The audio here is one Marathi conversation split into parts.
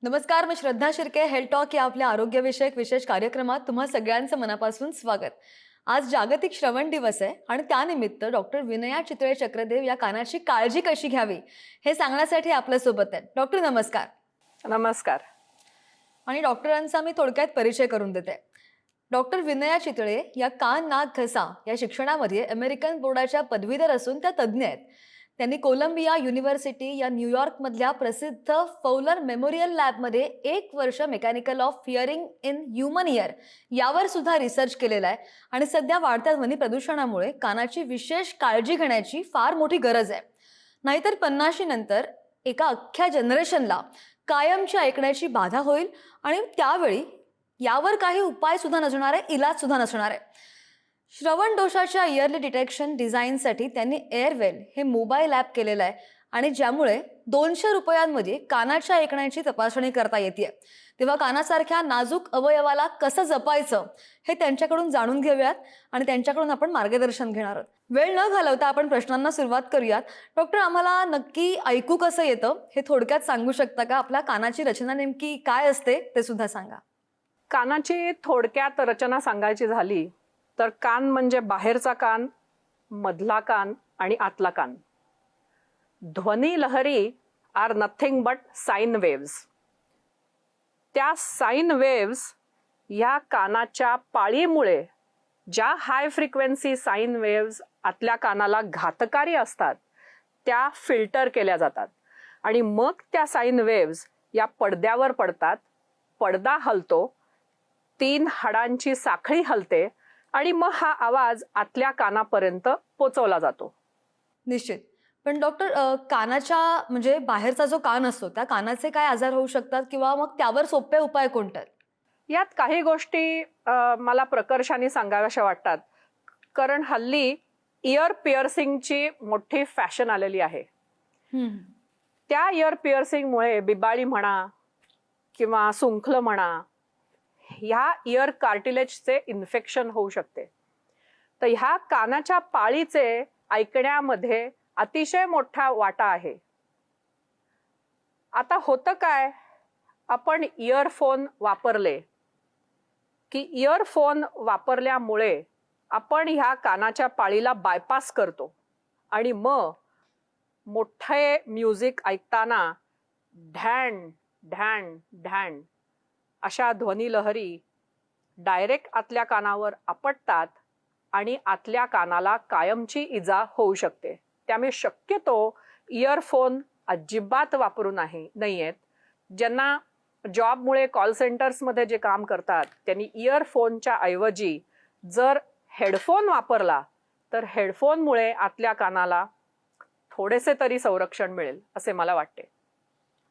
नमस्कार, मी श्रद्धा शिर्के. हेल्थ टॉक या आपल्या आरोग्यविषयक विशेष कार्यक्रमात तुम्हा सगळ्यांचं मनापासून स्वागत. आज जागतिक श्रवण दिवस आहे आणि त्यानिमित्त डॉक्टर विनया चितळे चक्रदेव या कानाची काळजी कशी घ्यावी हे सांगण्यासाठी आपल्यासोबत आहेत. डॉक्टर नमस्कार. नमस्कार. आणि डॉक्टरांचा मी थोडक्यात परिचय करून देते. डॉक्टर विनया चितळे या कान नाक घसा या शिक्षणामध्ये अमेरिकन बोर्डाच्या पदवीधर असून त्या तज्ज्ञ आहेत. त्यांनी कोलंबिया युनिव्हर्सिटी या न्यूयॉर्कमधल्या प्रसिद्ध फौलर मेमोरियल लॅबमध्ये 1 वर्ष mechanical of hearing in human year यावर सुद्धा रिसर्च केलेला आहे. आणि सध्या वाढत्या ध्वनी प्रदूषणामुळे कानाची विशेष काळजी घेण्याची फार मोठी गरज आहे. नाहीतर 50 नंतर एका अख्ख्या जनरेशनला कायमची ऐकण्याची बाधा होईल आणि त्यावेळी यावर काही उपाय सुद्धा नसणार आहे, इलाज सुद्धा नसणार आहे. श्रवण दोषाच्या इयरली डिटेक्शन डिझाईनसाठी त्यांनी एअरवेल हे मोबाईल ॲप केलेलं आहे आणि ज्यामुळे 200 रुपयांमध्ये कानाच्या ऐकण्याची तपासणी करता येते. तेव्हा कानासारख्या नाजूक अवयवाला कसं जपायचं हे त्यांच्याकडून जाणून घेऊयात आणि त्यांच्याकडून आपण मार्गदर्शन घेणार आहोत. वेळ न घालवता आपण प्रश्नांना सुरुवात करूयात. डॉक्टर, आम्हाला नक्की ऐकू कसं येतं हे थोडक्यात सांगू शकता का? आपल्या कानाची रचना नेमकी काय असते ते सुद्धा सांगा. कानाची थोडक्यात रचना सांगायची झाली तर कान म्हणजे बाहेरचा कान, मधला कान आणि आतला कान. ध्वनी लहरी are nothing but sine waves. त्या साइन वेव्स या कानाच्या पाळीमुळे ज्या हाय फ्रिक्वेन्सी साइन वेव्स आतल्या कानाला घातकारी असतात त्या फिल्टर केल्या जातात आणि मग त्या साइन वेव्स या पडद्यावर पडतात. पडदा हलतो, 3 हाडांची साखळी हलते आणि मग हा आवाज आतल्या कानापर्यंत पोचवला जातो. निश्चित. पण डॉक्टर, कानाच्या म्हणजे बाहेरचा जो कान असतो त्या कानाचे काय आजार होऊ शकतात किंवा मग त्यावर सोपे उपाय कोणते आहेत? यात काही गोष्टी मला प्रकर्षाने सांगाव्याशा वाटतात, कारण हल्ली इयर पिअर्सिंगची मोठी फॅशन आलेली आहे. त्या इयर पिअर्सिंगमुळे बिबाळी म्हणा किंवा सुंखलं म्हणा, ह्या इयर कार्टिलेजचे इन्फेक्शन होऊ शकते. तर ह्या कानाच्या पाळीचे ऐकण्यामध्ये अतिशय मोठा वाटा आहे. आता होतं काय, आपण इयरफोन वापरले की इयरफोन वापरल्यामुळे आपण ह्या कानाच्या पाळीला बायपास करतो आणि मग मोठे म्युझिक ऐकताना ढॅण ढॅण ढॅण अशा ध्वनी लहरी डायरेक्ट आतल्या कानावर आपटतात आणि आतल्या कानाला कायमची इजा होऊ शकते. त्यामुळे शक्यतो इयरफोन अजिबात वापरू नाहीयेत. ज्यांना जॉबमुळे कॉल सेंटर्समध्ये जे काम करतात त्यांनी इयरफोनच्या ऐवजी जर हेडफोन वापरला तर हेडफोनमुळे आतल्या कानाला थोडेसे तरी संरक्षण मिळेल असे मला वाटते.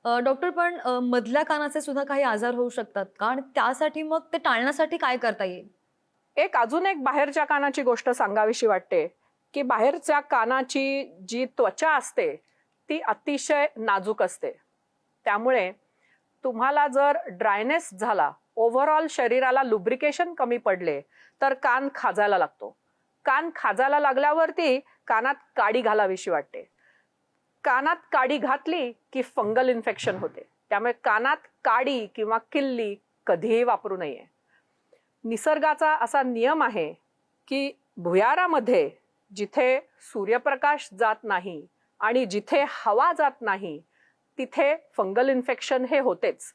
डॉक्टर, पण मधल्या कानाचे सुद्धा काही आजार होऊ शकतात का आणि त्यासाठी मग ते टाळण्यासाठी काय करता येईल? अजून एक बाहेरच्या कानाची गोष्ट सांगावीशी वाटते की बाहेरच्या कानाची जी त्वचा असते ती अतिशय नाजूक असते. त्यामुळे तुम्हाला जर ड्रायनेस झाला, ओव्हरऑल शरीराला लुब्रिकेशन कमी पडले तर कान खाजायला लागतो. कान खाजायला लागल्यावरती कानात काडी घालावीशी वाटते. कानात काडी घातली की फंगल इन्फेक्शन होते. त्यामुळे कानात काडी किंवा किल्ली कधीही वापरू नये. निसर्गाचा असा नियम आहे की भुयारामध्ये जिथे सूर्यप्रकाश जात नाही आणि जिथे हवा जात नाही तिथे फंगल इन्फेक्शन हे होतेच.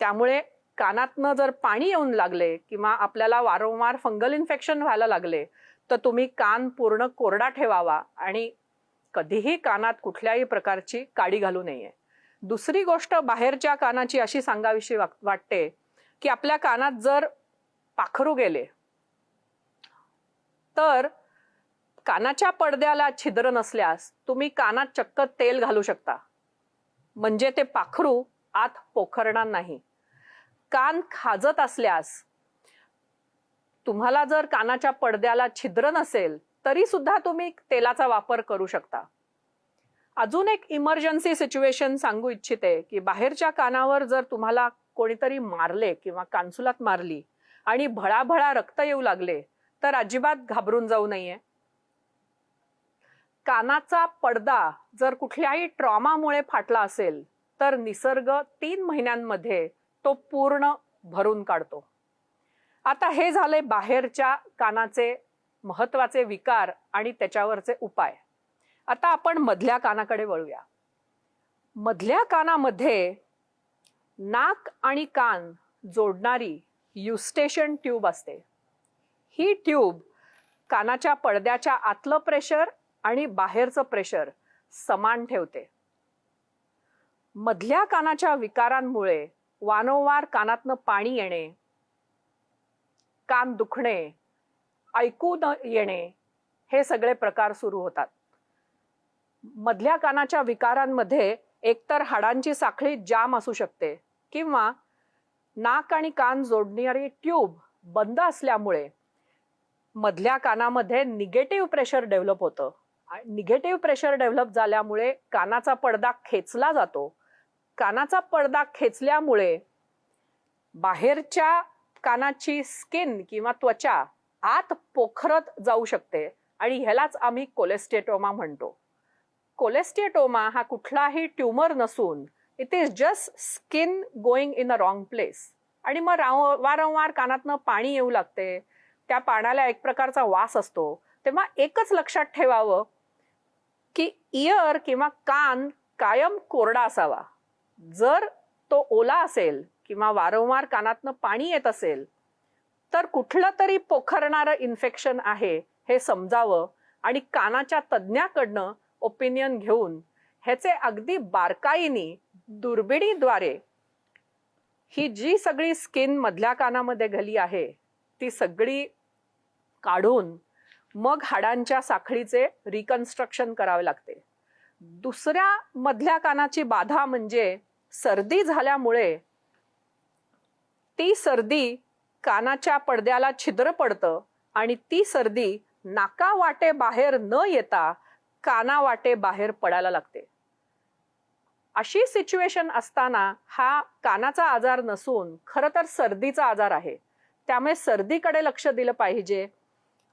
त्यामुळे कानातनं जर पाणी येऊन लागले किंवा आपल्याला वारंवार फंगल इन्फेक्शन व्हायला लागले तर तुम्ही कान पूर्ण कोरडा ठेवावा आणि कधीही कानात कुठल्याही प्रकारची काडी घालू नये. दुसरी गोष्ट बाहेरच्या कानाची अशी सांगावीशी वाटते की आपल्या कानात जर पाखरू गेले तर कानाच्या पडद्याला छिद्र नसल्यास तुम्ही कानात चक्क तेल घालू शकता, म्हणजे ते पाखरू आत पोखरणार नाही. कान खाजत असल्यास तुम्हाला जर कानाच्या पडद्याला छिद्र नसेल तरी सुद्धा तुम्ही तेलाचा वापर करू शकता. अजून एक इमर्जन्सी सिच्युएशन सांगू इच्छिते की बाहेरच्या कानावर जर तुम्हाला कोणीतरी मारले किंवा कानसुलात मारली आणि भळाभळा रक्त येऊ लागले तर अजिबात घाबरून जाऊ नये. कानाचा पडदा जर कुठल्याही ट्रॉमामुळे फाटला असेल तर निसर्ग 3 महिन्यांमध्ये तो पूर्ण भरून काढतो. आता हे झाले बाहेरच्या कानाचे महत्वाचे विकार आणि त्याच्यावरचे उपाय. आता आपण मधल्या कानाकडे वळूया. मधल्या कानामध्ये नाक आणि कान जोडणारी युस्टेशन ट्यूब असते. ही ट्यूब कानाच्या पडद्याच्या आतलं प्रेशर आणि बाहेरचं प्रेशर समान ठेवते. मधल्या कानाच्या विकारांमुळे वारंवार कानातनं पाणी येणे, कान दुखणे, ऐकू न येणे हे सगळे प्रकार सुरू होतात. मधल्या कानाच्या विकारांमध्ये एकतर हाडांची साखळी जाम असू शकते किंवा नाक आणि कान जोडणारी ट्यूब बंद असल्यामुळे मधल्या कानामध्ये निगेटिव्ह प्रेशर डेव्हलप होतं. निगेटिव्ह प्रेशर डेव्हलप झाल्यामुळे कानाचा पडदा खेचला जातो. कानाचा पडदा खेचल्यामुळे बाहेरच्या कानाची स्किन किंवा त्वचा आत पोखरत जाऊ शकते आणि ह्यालाच आम्ही कोलेस्टेटोमा म्हणतो. कोलेस्टेटोमा हा कुठलाही ट्यूमर नसून it is just skin going in a wrong place. आणि मग वारंवार कानातनं पाणी येऊ लागते. त्या पाण्याला एक प्रकारचा वास असतो. तेव्हा एकच लक्षात ठेवावं की इयर किंवा कान कायम कोरडा असावा. जर तो ओला असेल किंवा वारंवार कानातनं पाणी येत असेल तर कुठलं तरी पोखरणारं इन्फेक्शन आहे हे समजावं आणि कानाच्या तज्ज्ञाकडनं ओपिनियन घेऊन ह्याचे अगदी बारकाईने दुर्बिणीद्वारे ही जी सगळी स्किन मधल्या कानामध्ये गेली आहे ती सगळी काढून मग हाडांच्या साखळीचे रिकन्स्ट्रक्शन करावे लागते. दुसऱ्या मधल्या कानाची बाधा म्हणजे सर्दी झाल्यामुळे ती सर्दी कानाच्या पडद्याला छिद्र पडतं आणि ती सर्दी नाकावाटे बाहेर न येता कानावाटे बाहेर पडायला लागते. अशी सिच्युएशन असताना हा कानाचा आजार नसून खरं तर सर्दीचा आजार आहे. त्यामुळे सर्दीकडे लक्ष दिलं पाहिजे.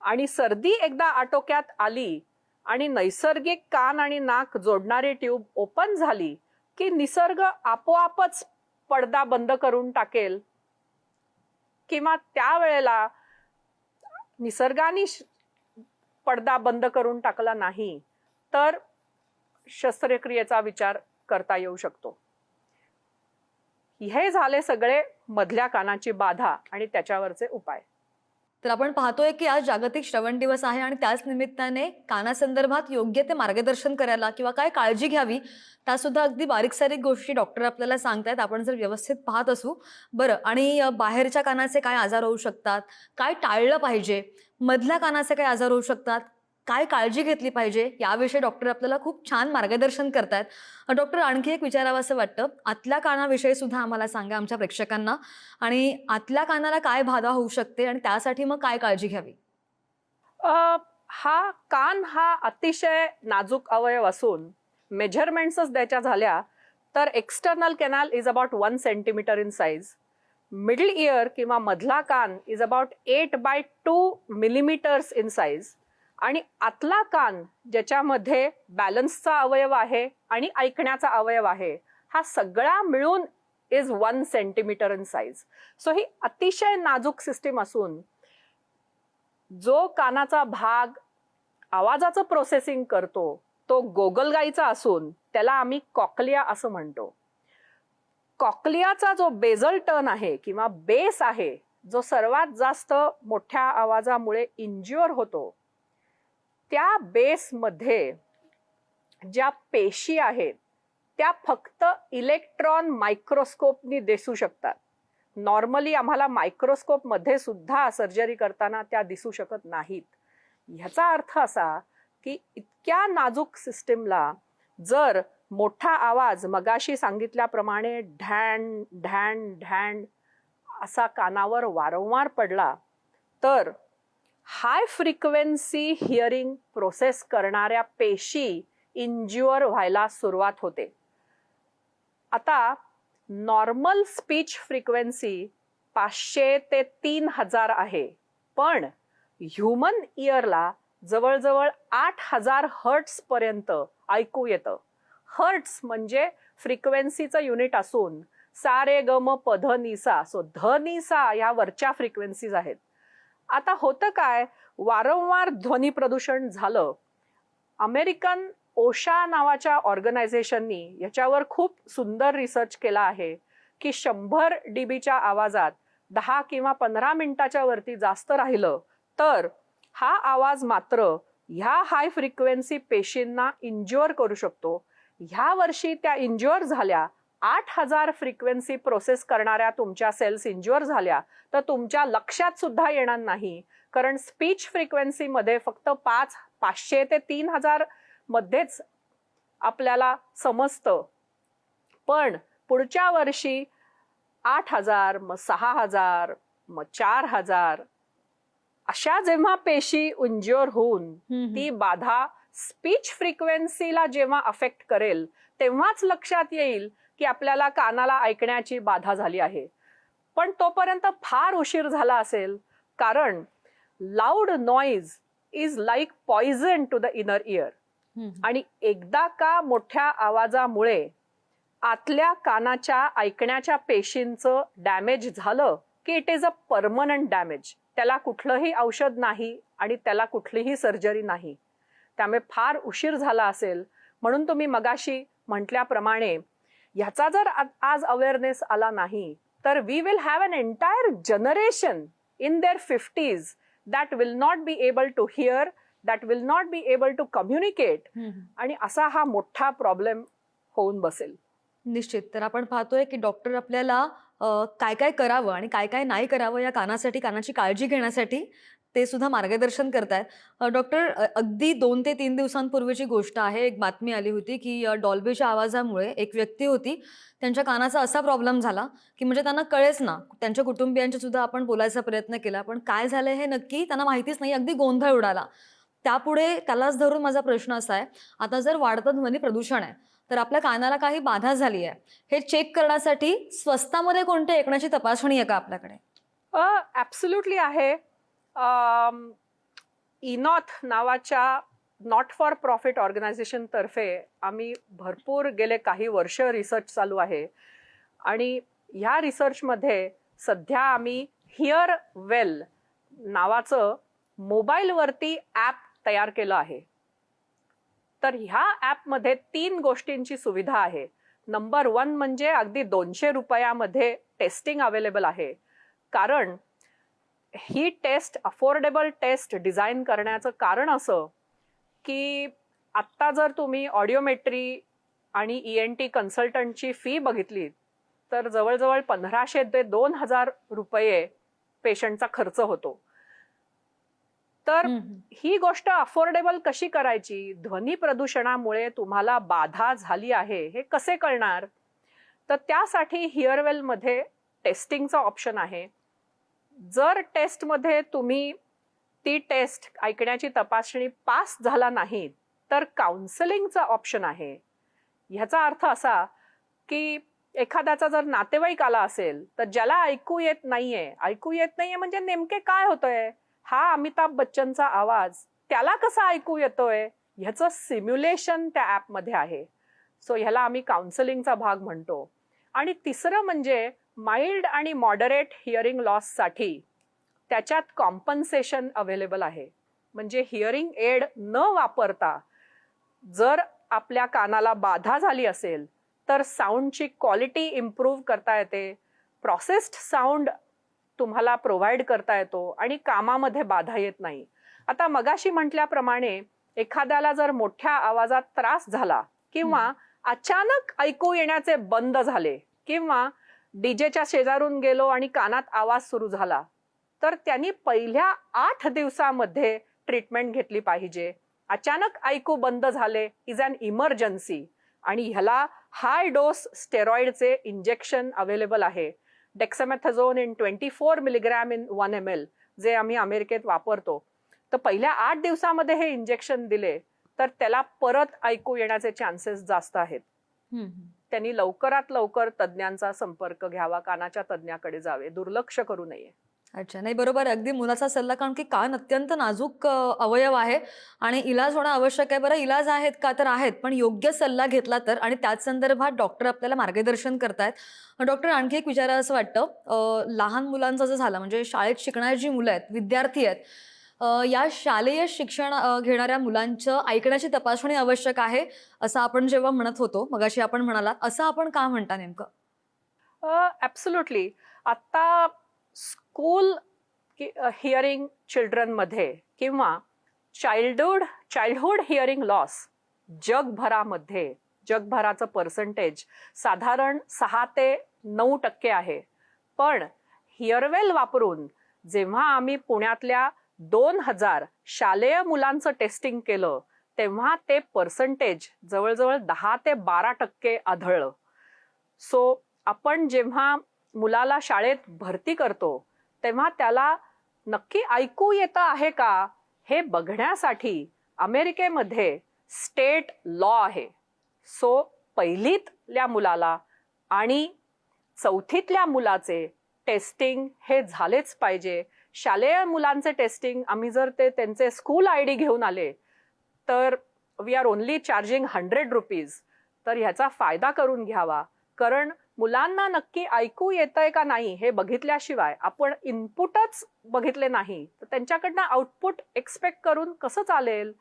आणि सर्दी एकदा आटोक्यात आली आणि नैसर्गिक कान आणि नाक जोडणारी ट्यूब ओपन झाली की निसर्ग आपोआपच पडदा बंद करून टाकेल किंवा त्यावेळेला निसर्गाने पडदा बंद करून टाकला नाही तर शस्त्रक्रियेचा विचार करता येऊ शकतो. हे झाले सगळे मधल्या कानाची बाधा आणि त्याच्यावरचे उपाय. तर आपण पाहतोय की आज जागतिक श्रवण दिवस आहे आणि त्याच निमित्ताने कानासंदर्भात योग्य ते मार्गदर्शन करायला किंवा काय काळजी घ्यावी त्या सुद्धा अगदी बारीक सारीक गोष्टी डॉक्टर आपल्याला सांगतायत. आपण जर व्यवस्थित पाहत असू. बरं, आणि बाहेरच्या कानाचे काय आजार होऊ शकतात, काय टाळलं पाहिजे, मधल्या कानाचे काय आजार होऊ शकतात, काय काळजी घेतली पाहिजे याविषयी डॉक्टर आपल्याला खूप छान मार्गदर्शन करतायत. डॉक्टर, आणखी एक विचारावं असं वाटतं, आतल्या कानाविषयी सुद्धा आम्हाला सांगा आमच्या प्रेक्षकांना. आणि आतल्या कानाला काय बाधा होऊ शकते आणि त्यासाठी मग काय काळजी घ्यावी? कान हा अतिशय नाजूक अवयव असून मेजरमेंट्सच द्यायच्या झाल्या तर external canal is about 1 centimetre in size. Middle year किंवा मधला कान is about 8/2 millimetres in size. आणि आतला कान ज्याच्यामध्ये बॅलन्सचा अवयव आहे आणि ऐकण्याचा अवयव आहे हा सगळा मिळून is 1 centimetre in size. So ही अतिशय नाजूक सिस्टीम असून जो कानाचा भाग आवाजाचं प्रोसेसिंग करतो तो गोगलगाईचा असून त्याला आम्ही कॉक्लिया असं म्हणतो. कॉक्लियाचा जो बेझल टर्न आहे किंवा बेस आहे जो सर्वात जास्त मोठ्या आवाजामुळे इंज्युअर होतो त्या बेसमध्ये ज्या पेशी आहेत त्या फक्त इलेक्ट्रॉन मायक्रोस्कोपनी दिसू शकतात. नॉर्मली आम्हाला मायक्रोस्कोप मध्ये सुद्धा सर्जरी करताना त्या दिसू शकत नाहीत. ह्याचा अर्थ असा की इतक्या नाजूक सिस्टीमला जर मोठा आवाज मगाशी सांगितल्याप्रमाणे ढॅन ढॅन ढॅन असा कानावर वारंवार पडला तर हाय फ्रिक्वेन्सी हिअरिंग प्रोसेस करणाऱ्या पेशी इंज्युअर व्हायला सुरुवात होते. आता नॉर्मल स्पीच फ्रिक्वेन्सी 500 ते 3000 आहे पण ह्युमन इयरला जवळजवळ 8000 हर्ट्स पर्यंत ऐकू येतं. हर्ट्स म्हणजे फ्रिक्वेन्सीचं युनिट असून सा रे ग म प ध नि सा, सो ध नि सा ह्या वरच्या फ्रिक्वेन्सीज आहेत. आता होतं काय, वारंवार ध्वनी प्रदूषण झालं. अमेरिकन ओशा नावाच्या ऑर्गनायझेशननी याच्यावर खूप सुंदर रिसर्च केला आहे की 100 डीबीच्या आवाजात 10 किंवा 15 मिनिटाच्या वरती जास्त राहिलं तर हा आवाज मात्र ह्या हाय फ्रिक्वेन्सी पेशींना इंज्युअर करू शकतो. ह्या वर्षी त्या इंज्युअर झाल्या, 8000 फ्रिक्वेन्सी प्रोसेस करणाऱ्या तुमच्या सेल्स इंज्युअर झाल्या तर तुमच्या लक्षात सुद्धा येणार नाही, कारण स्पीच फ्रिक्वेन्सीमध्ये फक्त 500 ते 3000 मध्येच आपल्याला समजतं. पण पुढच्या वर्षी 8000, मग 6000, मग 4000 अशा जेव्हा पेशी इंज्युअर होऊन ती बाधा स्पीच फ्रिक्वेन्सीला जेव्हा अफेक्ट करेल तेव्हाच लक्षात येईल की आपल्याला कानाला ऐकण्याची बाधा झाली आहे. पण तोपर्यंत फार उशीर झाला असेल, कारण loud noise is like poison to the inner ear. आणि एकदा का मोठ्या आवाजामुळे आतल्या कानाच्या ऐकण्याच्या पेशींचं डॅमेज झालं की it is a permanent damage. त्याला कुठलंही औषध नाही आणि त्याला कुठलीही सर्जरी नाही. त्यामुळे फार उशीर झाला असेल. म्हणून तुम्ही मगाशी म्हटल्याप्रमाणे ह्याचा जर आज अवेअरनेस आला नाही तर we will have an entire generation in their 50s that will not be able to hear, that will not be able to communicate. आणि असा हा मोठा प्रॉब्लेम होऊन बसेल. निश्चित. तर आपण पाहतोय की डॉक्टर आपल्याला काय काय करावं आणि काय काय नाही करावं या कानासाठी, कानाची काळजी घेण्यासाठी ते सुद्धा मार्गदर्शन करतायत. डॉक्टर, अगदी 2 ते 3 दिवसांपूर्वीची गोष्ट आहे. एक बातमी आली होती की डॉल्बीच्या आवाजामुळे एक व्यक्ती होती, त्यांच्या कानाचा असा प्रॉब्लेम झाला की म्हणजे त्यांना कळेच ना. त्यांच्या कुटुंबियांशी सुद्धा आपण बोलायचा प्रयत्न केला, पण काय झालंय हे नक्की त्यांना माहितीच नाही. अगदी गोंधळ उडाला. त्यापुढे त्यालाच धरून माझा प्रश्न असा आहे, आता जर वाढतं ध्वनी प्रदूषण आहे, तर आपल्या कानाला काही बाधा झाली आहे, हे चेक करण्यासाठी स्वस्तामध्ये कोणते ऐकण्याची तपासणी आहे का आपल्याकडे? ॲब्सोल्युटली आहे. इनॉथ नावाच्या नॉट फॉर प्रॉफिट ऑर्गनायझेशन तर्फे आम्ही भरपूर गेले काही वर्ष रिसर्च चालू आहे. आणि ह्या रिसर्चमध्ये सध्या आम्ही हिअर वेल नावाचं मोबाईलवरती ॲप तयार केलं आहे. तर ह्या ॲपमध्ये 3 गोष्टींची सुविधा आहे. नंबर 1 म्हणजे अगदी 200 रुपयामध्ये टेस्टिंग अवेलेबल आहे. कारण ही टेस्ट, अफोर्डेबल टेस्ट डिझाईन करण्याचं कारण असं की आत्ता जर तुम्ही ऑडिओमेट्री आणि ENT कन्सल्टंटची फी बघितली तर जवळजवळ 1500 ते 2000 रुपये पेशंटचा खर्च होतो. तर ही गोष्ट अफोर्डेबल कशी करायची? ध्वनी प्रदूषणामुळे तुम्हाला बाधा झाली आहे हे कसे कळणार? तर त्यासाठी हिअरवेलमध्ये टेस्टिंगचा ऑप्शन आहे. जर टेस्टमध्ये तुम्ही ती टेस्ट, ऐकण्याची तपासणी पास झाला नाही तर काउन्सिलिंगचा ऑप्शन आहे. ह्याचा अर्थ असा की एखाद्याचा जर नातेवाईक आला असेल तर ज्याला ऐकू येत नाहीये म्हणजे नेमके काय होतंय, हा अमिताभ बच्चनचा आवाज त्याला कसा ऐकू येतोय ह्याचं सिम्युलेशन त्या ॲपमध्ये आहे. सो ह्याला आम्ही काउन्सिलिंगचा भाग म्हणतो. आणि तिसरं म्हणजे माइल्ड आणि मॉडरेट हिअरिंग लॉससाठी त्याच्यात कॉम्पन्सेशन अवेलेबल आहे. म्हणजे हिअरिंग एड न वापरता जर आपल्या कानाला बाधा झाली असेल तर साऊंडची क्वालिटी इम्प्रूव्ह करता येते, प्रोसेस्ड साऊंड तुम्हाला प्रोव्हाइड करता येतो आणि कामामध्ये बाधा येत नाही. आता मगाशी म्हटल्याप्रमाणे एखाद्याला जर मोठ्या आवाजात त्रास झाला किंवा अचानक ऐकू येण्याचे बंद झाले किंवा डीजेच्या शेजारून गेलो आणि कानात आवाज सुरू झाला तर त्यांनी पहिल्या 8 दिवसामध्ये ट्रीटमेंट घेतली पाहिजे. अचानक ऐकू बंद झाले इज अन इमर्जन्सी आणि ह्याला हाय डोस स्टेरॉइडचे इंजेक्शन अवेलेबल आहे. डेक्सामेथाझोन इन 24 मिलीग्रॅम इन 1 ml जे आम्ही अमेरिकेत वापरतो. तर पहिल्या 8 दिवसामध्ये हे इंजेक्शन दिले तर त्याला परत ऐकू येण्याचे चान्सेस जास्त आहेत. त्यांनी लवकरात लवकर तज्ज्ञांचा संपर्क घ्यावा, कानाच्या तज्ज्ञाकडे जावे, दुर्लक्ष करू नये. अच्छा. नाही बरोबर आहे. अगदी मुलाचा सल्ला कारण की कान अत्यंत नाजूक अवयव आहे आणि इलाज होणं आवश्यक आहे. बरं इलाज आहेत का? तर आहेत. पण योग्य सल्ला घेतला तर आणि त्याच संदर्भात डॉक्टर आपल्याला मार्गदर्शन करतायत. डॉक्टर आणखी एक विचारावसं वाटतं लहान मुलांचं जर झालं म्हणजे शाळेत शिकणारी जी मुलं आहेत, विद्यार्थी आहेत या शालेय शिक्षण घेणाऱ्या मुलांचं ऐकण्याची तपासणी आवश्यक आहे, असं आपण जेव्हा म्हणत होतो, मगाशी आपण म्हणालात, असं आपण का म्हणता नेमकं? ॲब्सोल्युटली. आता स्कूल हिअरिंग चिल्ड्रनमध्ये किंवा चाइल्डहूड हिअरिंग लॉस जगभरामध्ये जगभराचं पर्सेंटेज साधारण 6 ते 9% आहे. पण हिअरवेल वापरून जेव्हा आम्ही पुण्यातल्या 2000 शालेय मुलांचं टेस्टिंग केलं तेव्हा ते पर्सेंटेज जवळजवळ 10 ते 12% आढळलं. सो आपण जेव्हा मुलाला शाळेत भरती करतो तेव्हा त्याला नक्की ऐकू येतं आहे का हे बघण्यासाठी अमेरिकेमध्ये स्टेट लॉ आहे. सो पहिलीतल्या मुलाला आणि चौथीतल्या मुलाचे टेस्टिंग हे झालेच पाहिजे. शालेय मुलांचे टेस्टिंग आम्ही जर ते त्यांचे स्कूल ID घेऊन आले तर वी आर ओनली चार्जिंग ₹100. तर ह्याचा फायदा करून घ्यावा. कारण मुलांना नक्की ऐकू येतंय का नाही हे बघितल्याशिवाय आपण इनपुटच बघितले नाही तर त्यांच्याकडनं आउटपुट एक्सपेक्ट करून कसं चालेल.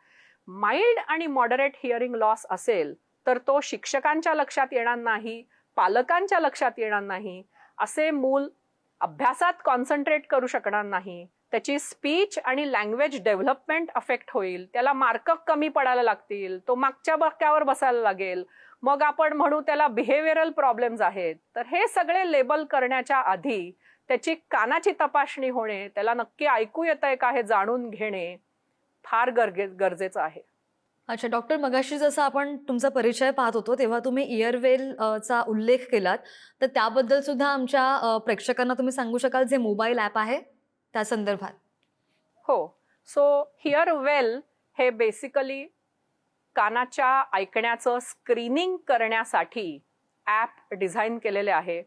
माइल्ड आणि मॉडरेट हिअरिंग लॉस असेल तर तो शिक्षकांच्या लक्षात येणार नाही, पालकांच्या लक्षात येणार नाही. असे मूल अभ्यासात कॉन्सन्ट्रेट करू शकणार नाही. त्याची स्पीच आणि लँग्वेज डेव्हलपमेंट अफेक्ट होईल. त्याला मार्क कमी पडायला लागतील. तो मागच्या बक्क्यावर बसायला लागेल. मग आपण म्हणू त्याला बिहेवियरल प्रॉब्लेम्स आहेत. तर हे सगळे लेबल करण्याच्या आधी त्याची कानाची तपासणी होणे, त्याला नक्की ऐकू येतंय का हे जाणून घेणे फार गरजेचं आहे. अच्छा डॉक्टर मगाशी जसं आपण तुमचा परिचय पाहत होतो तेव्हा तुम्ही इयरवेल चा उल्लेख केलात. तर त्याबद्दल सुद्धा आमच्या प्रेक्षकांना तुम्ही सांगू शकाल जे मोबाईल ॲप आहे त्या संदर्भात? हो. सो हिअर वेल हे बेसिकली कानाच्या ऐकण्याचं स्क्रीनिंग करण्यासाठी ॲप डिझाईन केलेले आहे.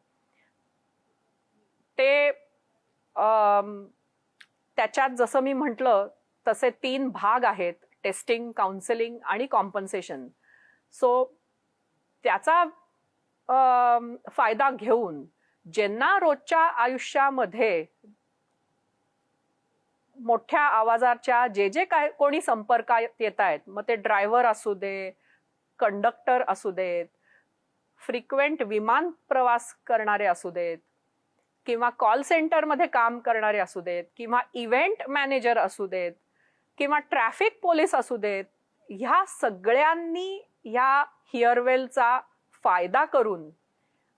ते त्याच्यात जसं मी म्हटलं तसे 3 भाग आहेत. टेस्टिंग, काउन्सिलिंग आणि कॉम्पन्सेशन. सो त्याचा फायदा घेऊन ज्यांना रोजच्या आयुष्यामध्ये मोठ्या आवाजाच्या जे काय कोणी संपर्कात येत आहेत, मग ते ड्रायव्हर असू दे, कंडक्टर असू देत, फ्रिक्वेंट विमान प्रवास करणारे असू देत किंवा कॉल सेंटरमध्ये काम करणारे असू देत किंवा इव्हेंट मॅनेजर असू देत किंवा ट्रॅफिक पोलीस असू देत, ह्या सगळ्यांनी ह्या हिअरवेलचा फायदा करून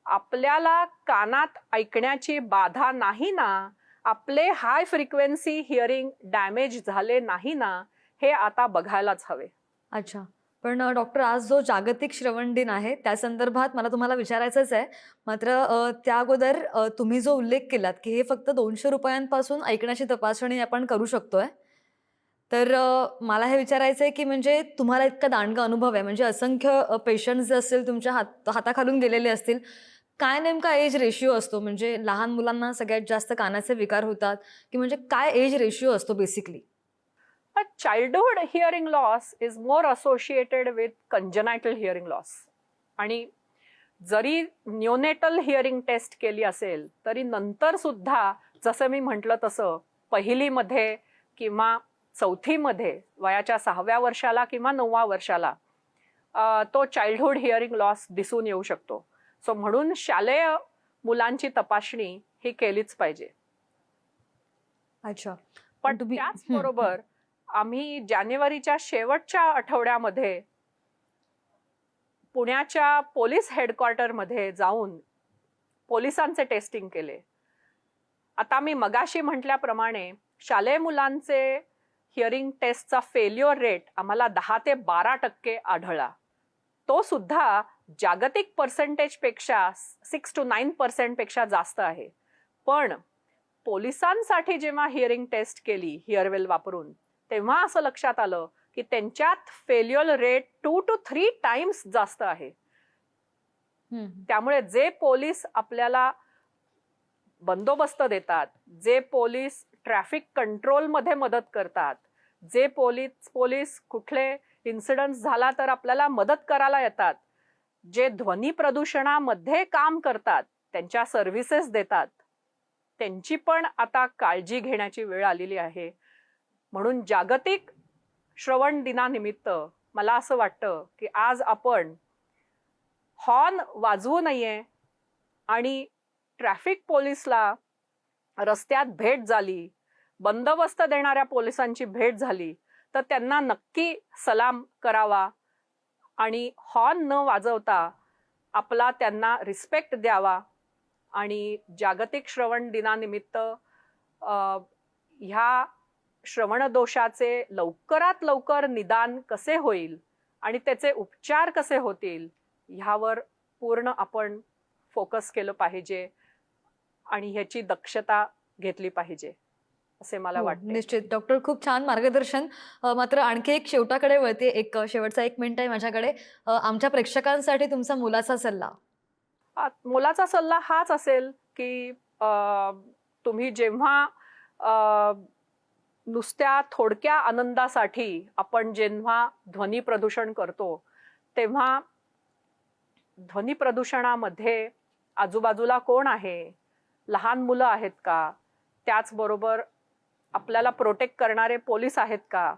आपल्याला कानात ऐकण्याची बाधा नाही ना, आपले हाय फ्रिक्वेन्सी हिअरिंग डॅमेज झाले नाही ना, हे आता बघायलाच हवे. अच्छा. पण डॉक्टर आज जो जागतिक श्रवण दिन आहे त्या संदर्भात मला तुम्हाला विचारायचंच आहे. मात्र त्या अगोदर तुम्ही जो उल्लेख केलात, की हे फक्त ₹200 ऐकण्याची तपासणी आपण करू शकतोय. तर मला हे विचारायचं आहे, की म्हणजे तुम्हाला इतका दांडगा अनुभव आहे म्हणजे असंख्य पेशंट्स जे असतील तुमच्या हाताखालून गेलेले असतील. काय नेमका एज रेशिओ असतो? म्हणजे लहान मुलांना सगळ्यात जास्त कानाचे विकार होतात, की म्हणजे काय एज रेशिओ असतो basically? But childhood hearing loss is more associated with congenital hearing loss. आणि जरी न्यूनेटल हिअरिंग टेस्ट केली असेल तरी नंतर सुद्धा जसं मी म्हटलं तसं पहिलीमध्ये किंवा चौथीमध्ये वयाच्या 6व्या वर्षाला किंवा 9व्या वर्षाला तो चाइल्डहुड हिअरिंग लॉस दिसून येऊ शकतो. सो म्हणून शालेय मुलांची तपासणी ही केलीच पाहिजे. अच्छा. पण त्याचबरोबर आम्ही जानेवारीच्या शेवटच्या आठवड्यामध्ये पुण्याच्या पोलीस हेडक्वार्टरमध्ये जाऊन पोलिसांचे टेस्टिंग केले. आता मी मगाशी म्हटल्याप्रमाणे शालेय मुलांचे हिअरिंग टेस्टचा फेल्युअर रेट आम्हाला 10 ते 12% आढळला. तो सुद्धा जागतिक पर्सेंटेजपेक्षा 6 to 9% पेक्षा जास्त आहे. पण पोलिसांसाठी जेव्हा हिअरिंग टेस्ट केली हिअरवेल वापरून तेव्हा असं लक्षात आलं की त्यांच्यात फेल्युअर रेट 2 to 3 टाइम्स जास्त आहे. त्यामुळे जे पोलीस आपल्याला बंदोबस्त देतात, जे पोलीस ट्रॅफिक कंट्रोलमध्ये मदत करतात, जे पोलीस कुठले इन्सिडन्स झाला तर आपल्याला मदत करायला येतात, जे ध्वनी प्रदूषणामध्ये काम करतात, त्यांच्या सर्व्हिसेस देतात, त्यांची पण आता काळजी घेण्याची वेळ आलेली आहे. म्हणून जागतिक श्रवण दिनानिमित्त मला असं वाटतं की आज आपण हॉर्न वाजवू नये आणि ट्रॅफिक पोलिसला रस्त्यात भेट झाली, बंदोबस्त देणाऱ्या पोलिसांची भेट झाली तर त्यांना नक्की सलाम करावा आणि हॉर्न न वाजवता आपला त्यांना रिस्पेक्ट द्यावा. आणि जागतिक श्रवण दिनानिमित्त ह्या श्रवणदोषाचे लवकरात लवकर निदान कसे होईल आणि त्याचे उपचार कसे होतील ह्यावर पूर्ण आपण फोकस केलं पाहिजे आणि ह्याची दक्षता घेतली पाहिजे असे मला वाटते. निश्चित डॉक्टर, खूप छान मार्गदर्शन. मात्र आणखी एक शेवटाकडे वळते, एक शेवटचा 1 मिनिट आहे माझ्याकडे. आमच्या प्रेक्षकांसाठी तुमचा मुलाचा सल्ला. मुलाचा सल्ला हाच असेल की तुम्ही जेव्हा नुसत्या थोडक्या आनंदासाठी आपण जेव्हा ध्वनी प्रदूषण करतो तेव्हा ध्वनी प्रदूषणामध्ये आजूबाजूला कोण आहे, लहान मुलं आहेत का, त्याचबरोबर आपल्याला प्रोटेक्ट करणारे पोलीस आहेत का,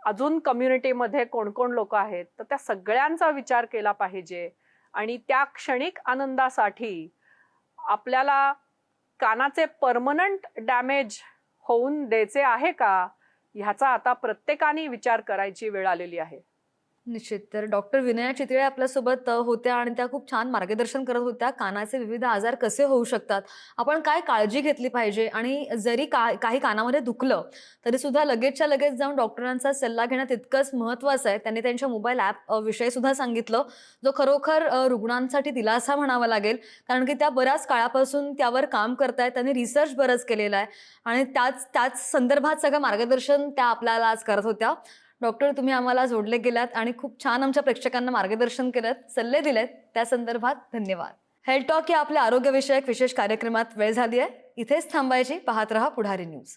अजून कम्युनिटीमध्ये कोण कोण लोक आहेत, तर त्या सगळ्यांचा विचार केला पाहिजे. आणि त्या क्षणिक आनंदासाठी आपल्याला कानाचे परमनंट डॅमेज होऊन द्यायचे आहे का ह्याचा आता प्रत्येकाने विचार करायची वेळ आलेली आहे. निश्चित. तर डॉक्टर विनया चितळे आपल्यासोबत होत्या आणि त्या खूप छान मार्गदर्शन करत होत्या. कानाचे विविध आजार कसे होऊ शकतात, आपण काय काळजी घेतली पाहिजे आणि जरी काही कानामध्ये दुखलं तरी सुद्धा लगेचच्या लगेच जाऊन डॉक्टरांचा सल्ला घेणं तितकंच महत्त्वाचं आहे. त्यांनी त्यांच्या मोबाईल ॲप विषयी सुद्धा सांगितलं, जो खरोखर रुग्णांसाठी दिलासा म्हणावा लागेल, कारण की त्या बऱ्याच काळापासून त्यावर काम करतायत. त्यांनी रिसर्च बरंच केलेला आहे आणि त्याच संदर्भात सगळं मार्गदर्शन त्या आपल्याला आज करत होत्या. डॉक्टर, तुम्ही आम्हाला जोडले गेलात आणि खूप छान आमच्या प्रेक्षकांना मार्गदर्शन केलं, सल्ले दिलेत, त्या संदर्भात धन्यवाद. हेल्थ टॉक या आपल्या आरोग्यविषयक विशेष कार्यक्रमात वेळ झाली आहे. इथेच थांबायची. पाहत रहा पुढारी न्यूज.